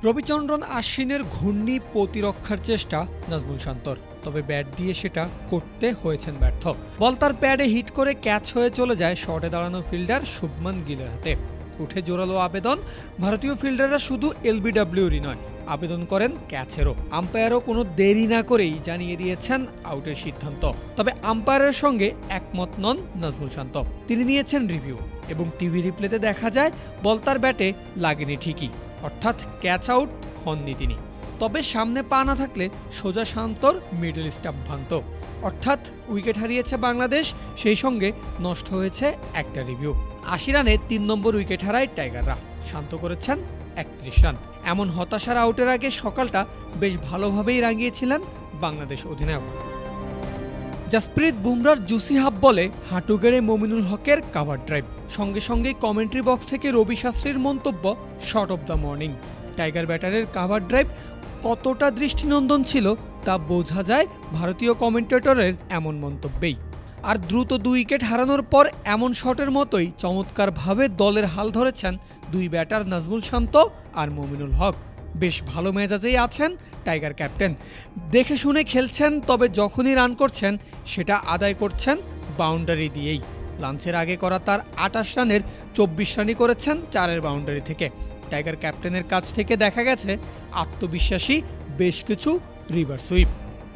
রবিচন্দ্রন আশ্বিনের ঘূর্ণি প্রতিরক্ষার চেষ্টা নাজমুল শান্তর, তবে ব্যাট দিয়ে সেটা করতে হয়েছেন ব্যর্থ। বল তার প্যাডে হিট করে ক্যাচ হয়ে চলে যায় শর্টে দাঁড়ানো ফিল্ডার শুভমান গিলের হাতে। উঠে জোরালো আবেদন। ভারতীয় ফিল্ডাররা শুধু এলবিডব্লিউরই নয়, আবেদন করেন ক্যাচেরও। আম্পায়ারও কোনো দেরি না করেই জানিয়ে দিয়েছেন আউটের সিদ্ধান্ত। তবে আম্পায়ারের সঙ্গে একমত নন নাজমুল শান্ত। তিনি নিয়েছেন রিভিউ এবং টিভি রিপ্লেতে দেখা যায় বল তার ব্যাটে লাগেনি ঠিকই, অর্থাৎ ক্যাচ আউট হননি তিনি। তবে সামনে পা না থাকলে সোজা শান্তর মিডল স্টাম্প ভাঙত, অর্থাৎ উইকেট হারিয়েছে বাংলাদেশ, সেই সঙ্গে নষ্ট হয়েছে একটা রিভিউ। ৮০ রানে ৩ নম্বর উইকেট হারায় টাইগাররা। শান্ত করেছেন ৩১ রান। এমন হতাশার আউটের আগে সকালটা বেশ ভালোভাবেই রাঙিয়েছিলেন বাংলাদেশ অধিনায়ক। জাসপ্রীত বুমরার জুসি হাফ বলে হাঁটু গেড়ে মমিনুল হকের কাভার ড্রাইভ। সঙ্গে সঙ্গেই কমেন্ট্রি বক্স থেকে রবি শাস্ত্রীর মন্তব্য, shot of the morning. Tiger ব্যাটারের কাভার ড্রাইভ কতটা দৃষ্টিনন্দন ছিল তা বোঝা যায় ভারতীয় কমেন্টেটরের এমন মন্তব্যেই। আর দ্রুত ২ উইকেট হারানোর পর এমন শটের মতোই চমৎকারভাবে দলের হাল ধরেছেন দুই ব্যাটার নাজমুল শান্ত আর মমিনুল হক। বেশ ভালো মেজাজেই আছেন টাইগার ক্যাপ্টেন। দেখে শুনে খেলছেন, তবে যখনই রান করছেন সেটা আদায় করছেন বাউন্ডারি দিয়েই। লাঞ্চের আগে করা তার ২৮ রানের ২৪ রানই করেছেন ৪-এর বাউন্ডারি থেকে। টাইগার ক্যাপ্টেনের কাছ থেকে দেখা গেছে আত্মবিশ্বাসী বেশ কিছু রিভার সুইপ।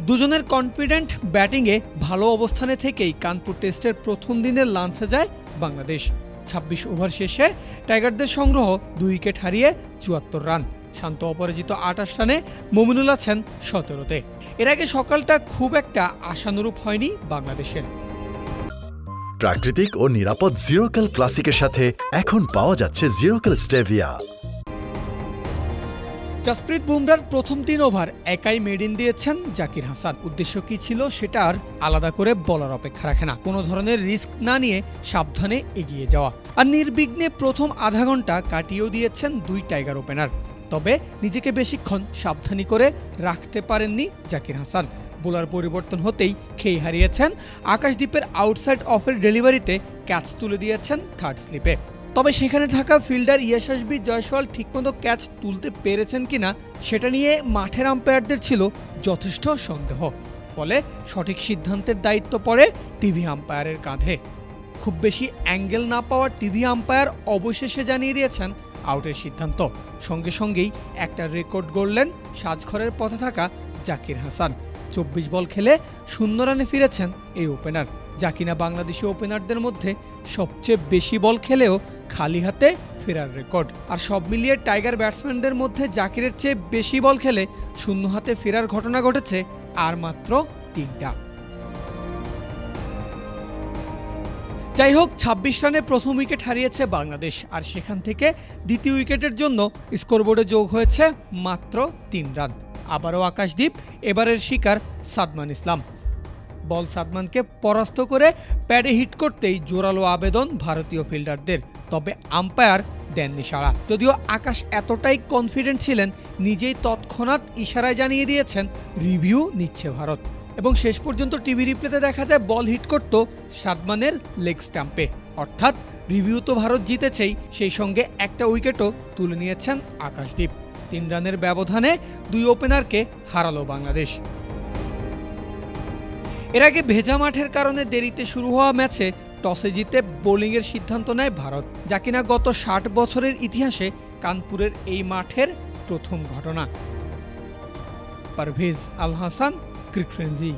দুজনের কনফিডেন্ট ব্যাটিংয়ে ভালো অবস্থানে থেকেই কানপুর টেস্টের প্রথম দিনের লাঞ্চে যায় বাংলাদেশ। ২৬ ওভার শেষে টাইগারদের সংগ্রহ ২ উইকেট হারিয়ে ৭৪ রান। শান্ত অপরাজিত ২৮ রানে, মমিনুল আছেন ১৭-তে। এর আগে সকালটা খুব একটা আশানুরূপ হয়নি বাংলাদেশের। প্রাকৃতিক ও নিরাপদ জিরোকেল ক্লাসিকের সাথে এখন পাওয়া যাচ্ছে জিরোকেল স্টেভিয়া। জাসপ্রীত বুমরার প্রথম ৩ ওভার একাই মেড ইন দিয়েছেন জাকির হাসান। উদ্দেশ্য কি ছিল সেটা আর আলাদা করে বলার অপেক্ষা রাখে না। কোনো ধরনের রিস্ক না নিয়ে সাবধানে এগিয়ে যাওয়া আর নির্বিঘ্নে প্রথম আধা ঘন্টা কাটিয়েও দিয়েছেন দুই টাইগার ওপেনার। তবে নিজেকে বেশিক্ষণ সাবধানী করে রাখতে পারেননি জাকির হাসান। বোলার পরিবর্তন হতেই খেই হারিয়েছেন। আকাশদ্বীপের আউটসাইড অফের ডেলিভারিতে ক্যাচ তুলে দিয়েছেন থার্ড স্লিপে। তবে সেখানে থাকা ফিল্ডার ইয়াশাসবি জয়সওয়াল ঠিকমতো ক্যাচ তুলতে পেরেছেন কিনা সেটা নিয়ে মাঠের আম্পায়ারদের ছিল যথেষ্ট সন্দেহ। ফলে সঠিক সিদ্ধান্তের দায়িত্ব পড়ে টিভি আম্পায়ারের কাঁধে। খুব বেশি অ্যাঙ্গেল না পাওয়া টিভি আম্পায়ার অবশেষে জানিয়ে দিয়েছেন আউটের সিদ্ধান্ত। সঙ্গে সঙ্গেই একটা রেকর্ড গড়লেন সাজঘরের পথে থাকা জাকির হাসান। ২৪ বল খেলে ০ রানে ফিরেছেন এই ওপেনার, যা কিনা বাংলাদেশি ওপেনারদের মধ্যে সবচেয়ে বেশি বল খেলেও খালি হাতে ফেরার রেকর্ড। আর সব মিলিয়ে টাইগার ব্যাটসম্যানদের মধ্যে জাকিরের চেয়ে বেশি বল খেলে ০ হাতে ফেরার ঘটনা ঘটেছে আর মাত্র ৩টা। যাই হোক, ২৬ রানে প্রথম উইকেট হারিয়েছে বাংলাদেশ, আর সেখান থেকে দ্বিতীয় উইকেটের জন্য স্কোরবোর্ডে যোগ হয়েছে মাত্র ৩ রান। আবারও আকাশদ্বীপ, এবারের শিকার সাদমান ইসলাম। বল সাদমানকে পরাস্ত করে প্যাডে হিট করতেই জোরালো আবেদন ভারতীয় ফিল্ডারদের, তবে আম্পায়ার দেননি সাড়া। যদিও আকাশ এতটাই কনফিডেন্ট ছিলেন, নিজেই তৎক্ষণাৎ ইশারায় জানিয়ে দিয়েছেন রিভিউ নিচ্ছে ভারত। এবং শেষ পর্যন্ত টিভি রিপ্লেতে দেখা যায় বল হিট করত সাদমানের লেগ স্টাম্পে, অর্থাৎ রিভিউ তো ভারত জিতেছেই, সেই সঙ্গে একটা উইকেটও তুলে নিয়েছেন আকাশদ্বীপ। ৩ রানের ব্যবধানে ২ ওপেনারকে হারালো বাংলাদেশ। এর আগে ভেজা মাঠের কারণে দেরিতে শুরু হওয়া ম্যাচে টসে জিতে বোলিংয়ের সিদ্ধান্ত নেয় ভারত, যা কিনা গত ৬০ বছরের ইতিহাসে কানপুরের এই মাঠের প্রথম ঘটনা। পারভেজ আল হাসান, ক্রিক ফ্রেঞ্জি।